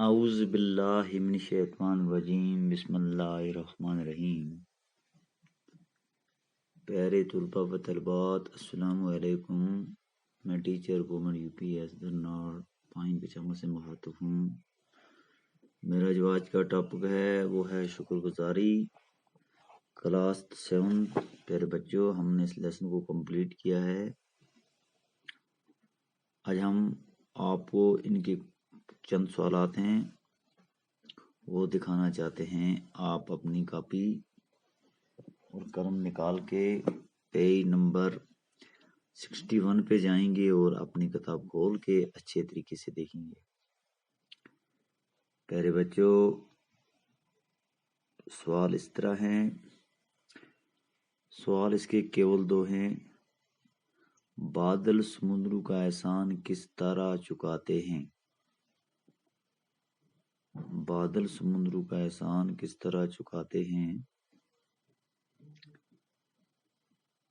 اعوذ باللہ من الشیطان الرجیم بسم اللہ الرحمن الرحیم۔ پیارے طلباء و طالبات السلام علیکم۔ میں teacher government U P S درنار پائن پچاما سے مخاطب ہوں۔ میرا جو آج کا ٹاپک ہے وہ ہے شکر گزاری، کلاس 7۔ پیارے بچوں، ہم نے اس لیسن کو کمپلیٹ کیا ہے۔ آج ہم آپ کو ان کے چند سوالات ہیں وہ دکھانا چاہتے ہیں۔ آپ اپنی کاپی اور قلم نکال کے پیج نمبر 61 پہ جائیں گے اور اپنی کتاب کھول کے اچھے طریقے سے دیکھیں گے۔ پیارے بچوں، سوال اس طرح ہیں، سوال اس کے کیول دو ہیں۔ بادل سمندروں کا احسان کس طرح چکاتے ہیں؟ بادل سمندروں کا احسان کس طرح چکاتے ہیں؟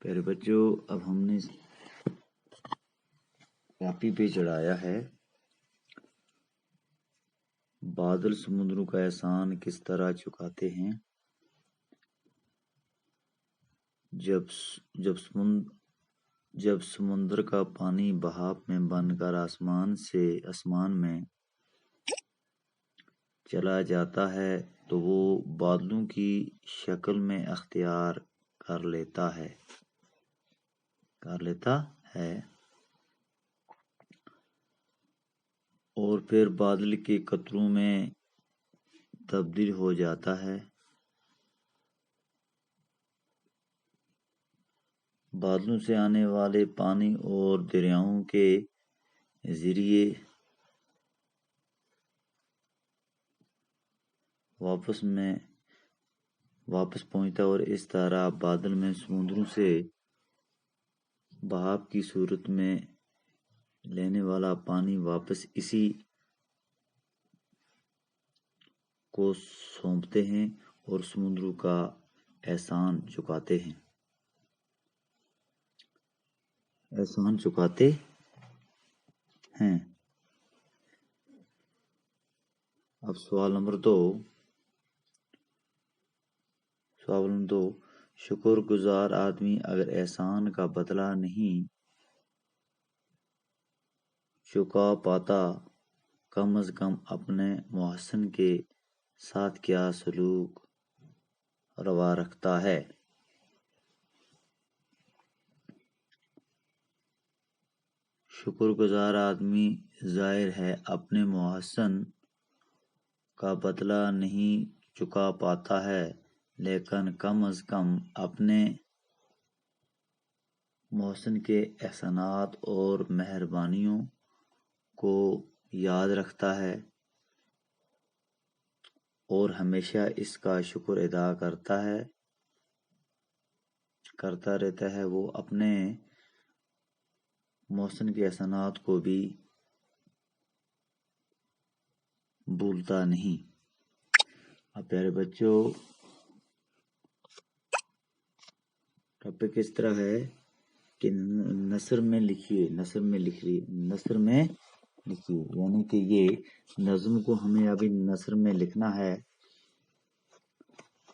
پیارے بچوں، اب ہم نے کاپی پہ چڑھایا ہے، بادل سمندروں کا احسان کس طرح چکاتے ہیں۔ جب سمندر کا پانی بہاپ میں بن کر آسمان میں چلا جاتا ہے تو وہ بادلوں کی شکل میں اختیار کر لیتا ہے اور پھر بادل کے قطروں میں تبدیل ہو جاتا ہے۔ بادلوں سے آنے والے پانی اور دریاؤں کے ذریعے واپس پہنچتا اور اس طرح بادل میں سمندروں سے بہاپ کی صورت میں لینے والا پانی واپس اسی کو سونپتے ہیں اور سمندروں کا احسان چکاتے ہیں۔ اب سوال نمبر دو، شکر گزار آدمی اگر احسان کا بدلہ نہیں چکا پاتا، کم از کم اپنے محسن کے ساتھ کیا سلوک روا رکھتا ہے؟ شکر گزار آدمی ظاہر ہے اپنے محسن کا بدلہ نہیں چکا پاتا ہے، لیکن کم از کم اپنے محسن کے احسانات اور مہربانیوں کو یاد رکھتا ہے اور ہمیشہ اس کا شکر ادا کرتا رہتا ہے۔ وہ اپنے محسن کے احسانات کو بھی بھولتا نہیں۔ اب پیارے بچوں، ٹاپک اس طرح ہے کہ نثر میں لکھیے، یعنی کہ یہ نظم کو ہمیں ابھی نثر میں لکھنا ہے۔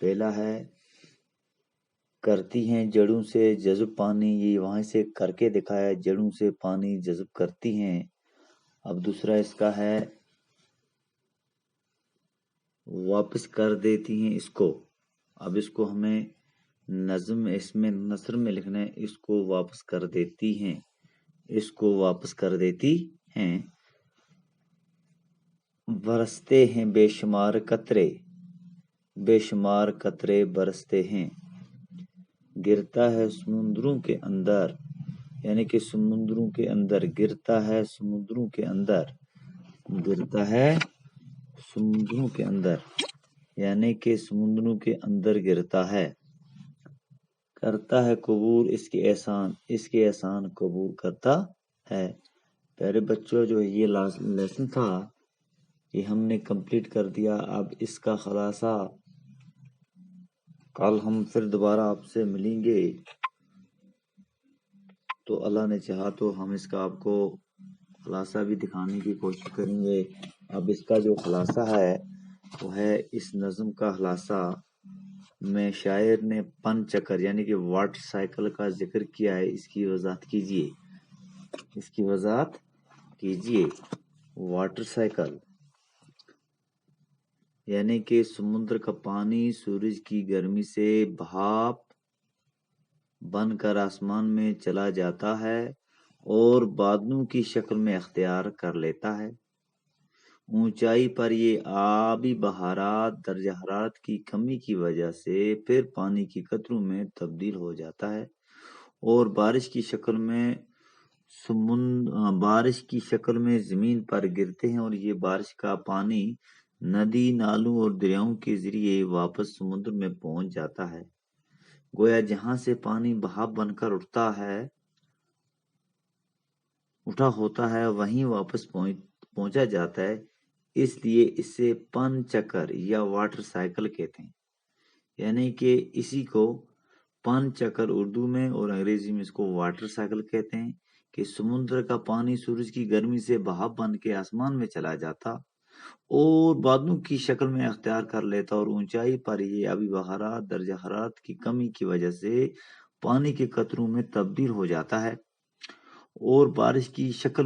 پہلا ہے، کرتی ہیں جڑوں سے جذب پانی، یہ وہاں سے کر کے دکھایا، جڑوں سے پانی جذب کرتی ہیں۔ اب دوسرا اس کا ہے، واپس کر دیتی ہیں اس کو۔ اب اس کو ہمیں نثر میں لکھنا ہے، اس کو واپس کر دیتی ہیں۔ برستے ہیں بے شمار قطرے برستے ہیں، گرتا ہے سمندروں کے اندر، یعنی کہ سمندروں کے اندر گرتا ہے، سمندروں کے اندر یعنی کہ سمندروں کے اندر گرتا ہے۔ کرتا ہے قبول اس کے احسان قبول کرتا ہے۔ پیارے بچوں، جو یہ لیسن تھا یہ ہم نے کمپلیٹ کر دیا۔ اب اس کا خلاصہ کل ہم پھر دوبارہ آپ سے ملیں گے، تو اللہ نے چاہا تو ہم اس کا آپ کو خلاصہ بھی دکھانے کی کوشش کریں گے۔ اب اس کا جو خلاصہ ہے وہ ہے اس نظم کا خلاصہ میں شاعر نے پن چکر یعنی کہ واٹر سائیکل کا ذکر کیا ہے. اس کی وضاحت کیجئے. واٹر سائیکل یعنی کہ سمندر کا پانی سورج کی گرمی سے بھاپ بن کر آسمان میں چلا جاتا ہے اور بادلوں کی شکل میں اختیار کر لیتا ہے. اونچائی پر یہ آبی بخارات درجہ حرارت کی کمی کی وجہ سے پھر پانی کی قطروں میں تبدیل ہو جاتا ہے اور بارش کی شکل میں زمین پر گرتے ہیں، اور یہ بارش کا پانی ندی نالوں اور دریاؤں کے ذریعے واپس سمندر میں پہنچ جاتا ہے. گویا جہاں سے پانی بہاؤ بن کر اٹھا ہوتا ہے وہیں واپس پہنچا جاتا ہے. اس لیے اسے پن چکر یا واٹر سائیکل کہتے ہیں. یعنی کہ اسی کو پن چکر اردو میں اور انگریزی میں اس کو واٹر سائیکل کہتے ہیں کہ سمندر کا پانی سورج کی گرمی سے بھاپ بن کے آسمان میں چلا جاتا اور بادلوں کی شکل میں اختیار کر لیتا، اور اونچائی پر یہ آبی بخارات درجہ حرارت کی کمی کی وجہ سے پانی کے قطروں میں تبدیل ہو جاتا ہے اور بارش کی شکل